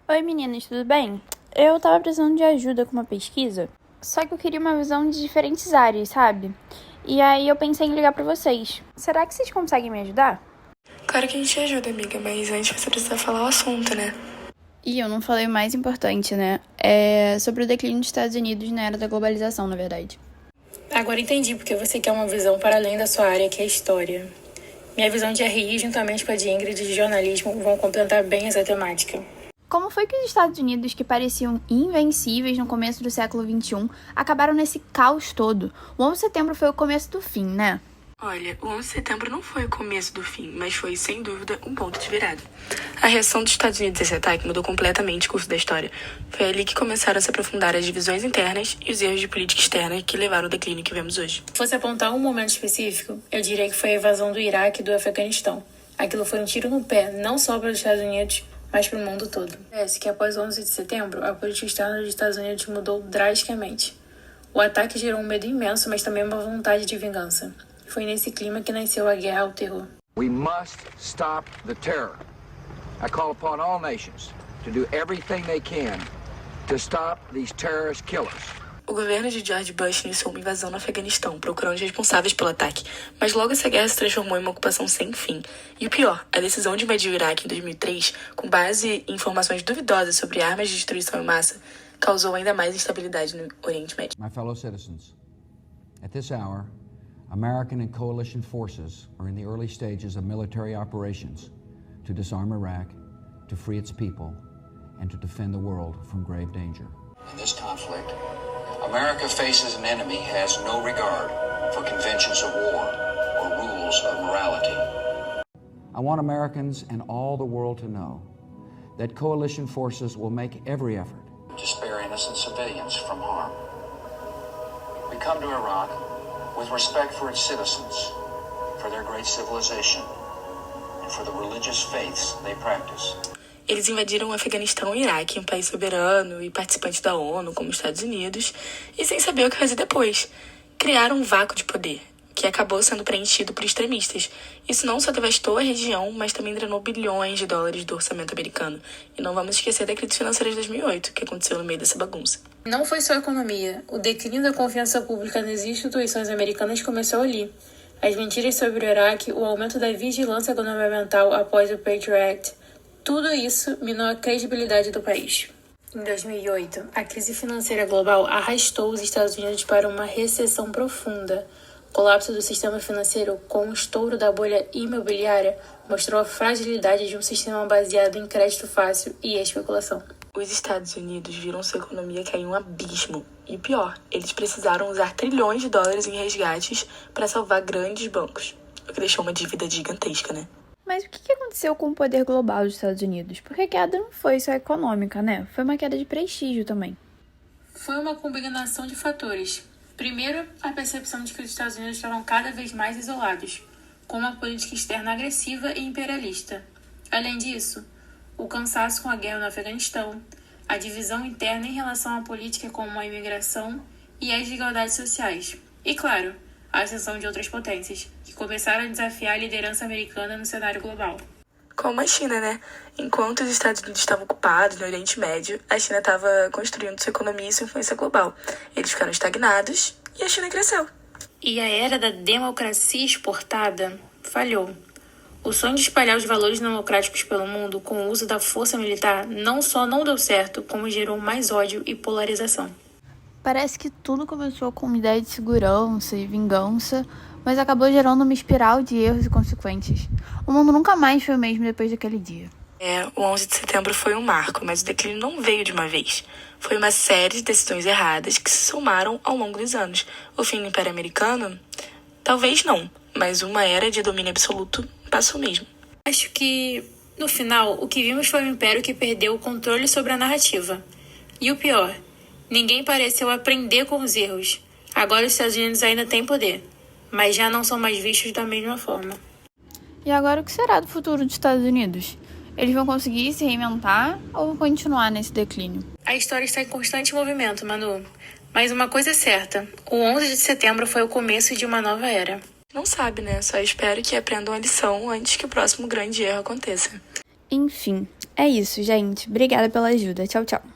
Oi meninas, tudo bem? Eu tava precisando de ajuda com uma pesquisa, só que eu queria uma visão de diferentes áreas, sabe? E aí eu pensei em ligar pra vocês. Será que vocês conseguem me ajudar? Claro que a gente te ajuda, amiga, mas antes você precisa falar o assunto, né? E eu não falei o mais importante, né? É sobre o declínio dos Estados Unidos na era da globalização, na verdade. Agora entendi porque você quer uma visão para além da sua área, que é a história. Minha visão de RI, juntamente com a de Ingrid de jornalismo, vão completar bem essa temática. Como foi que os Estados Unidos, que pareciam invencíveis no começo do século XXI, acabaram nesse caos todo? O 11 de setembro foi o começo do fim, né? Olha, o 11 de setembro não foi o começo do fim, mas foi, sem dúvida, um ponto de virada. A reação dos Estados Unidos a esse ataque mudou completamente o curso da história. Foi ali que começaram a se aprofundar as divisões internas e os erros de política externa que levaram ao declínio que vemos hoje. Se fosse apontar um momento específico, eu diria que foi a invasão do Iraque e do Afeganistão. Aquilo foi um tiro no pé, não só para os Estados Unidos, mas para o mundo todo. Parece que após o 11 de setembro, a política externa dos Estados Unidos mudou drasticamente. O ataque gerou um medo imenso, mas também uma vontade de vingança. Foi nesse clima que nasceu a guerra ao terror. We must stop the terror. I call upon all nations to do everything they can to stop these terrorist killers. O governo de George Bush iniciou uma invasão no Afeganistão, procurando os responsáveis pelo ataque, mas logo essa guerra se transformou em uma ocupação sem fim. E o pior, a decisão de invadir o Iraque em 2003, com base em informações duvidosas sobre armas de destruição em massa, causou ainda mais instabilidade no Oriente Médio. My fellow citizens, at this hour, American and coalition forces are in the early stages of military operations to disarm Iraq, to free its people, and to defend the world from grave danger. In this conflict, America faces an enemy has no regard for conventions of war or rules of morality. I want Americans and all the world to know that coalition forces will make every effort to spare innocent civilians from harm. We come to Iraq with respect for its citizens, for their great civilization, and for the religious faiths they practice. Eles invadiram o Afeganistão e o Iraque, um país soberano e participante da ONU, como os Estados Unidos, e sem saber o que fazer depois. Criaram um vácuo de poder, que acabou sendo preenchido por extremistas. Isso não só devastou a região, mas também drenou bilhões de dólares do orçamento americano. E não vamos esquecer da crise financeira de 2008, que aconteceu no meio dessa bagunça. Não foi só a economia. O declínio da confiança pública nas instituições americanas começou ali. As mentiras sobre o Iraque, o aumento da vigilância governamental após o Patriot Act, tudo isso minou a credibilidade do país. Em 2008, a crise financeira global arrastou os Estados Unidos para uma recessão profunda. O colapso do sistema financeiro com o estouro da bolha imobiliária mostrou a fragilidade de um sistema baseado em crédito fácil e especulação. Os Estados Unidos viram sua economia cair em um abismo. E o pior, eles precisaram usar trilhões de dólares em resgates para salvar grandes bancos, o que deixou uma dívida gigantesca, né? Mas o que aconteceu com o poder global dos Estados Unidos? Porque a queda não foi só econômica, né? Foi uma queda de prestígio também. Foi uma combinação de fatores. Primeiro, a percepção de que os Estados Unidos estavam cada vez mais isolados, com uma política externa agressiva e imperialista. Além disso, o cansaço com a guerra no Afeganistão, a divisão interna em relação à política como a imigração e as desigualdades sociais. E, claro, a ascensão de outras potências, que começaram a desafiar a liderança americana no cenário global. Como a China, né? Enquanto os Estados Unidos estavam ocupados no Oriente Médio, a China estava construindo sua economia e sua influência global. Eles ficaram estagnados e a China cresceu. E a era da democracia exportada falhou. O sonho de espalhar os valores democráticos pelo mundo com o uso da força militar não só não deu certo, como gerou mais ódio e polarização. Parece que tudo começou com uma ideia de segurança e vingança, mas acabou gerando uma espiral de erros e consequências. O mundo nunca mais foi o mesmo depois daquele dia. O 11 de setembro foi um marco, mas o declínio não veio de uma vez. Foi uma série de decisões erradas que se somaram ao longo dos anos. O fim do Império Americano? Talvez não, mas uma era de domínio absoluto passou mesmo. Acho que, no final, o que vimos foi um império que perdeu o controle sobre a narrativa. E o pior, ninguém pareceu aprender com os erros. Agora os Estados Unidos ainda têm poder, mas já não são mais vistos da mesma forma. E agora o que será do futuro dos Estados Unidos? Eles vão conseguir se reinventar ou vão continuar nesse declínio? A história está em constante movimento, Manu. Mas uma coisa é certa, o 11 de setembro foi o começo de uma nova era. Não sabe, né? Só espero que aprendam a lição antes que o próximo grande erro aconteça. Enfim, É isso, gente. Obrigada pela ajuda. Tchau, tchau.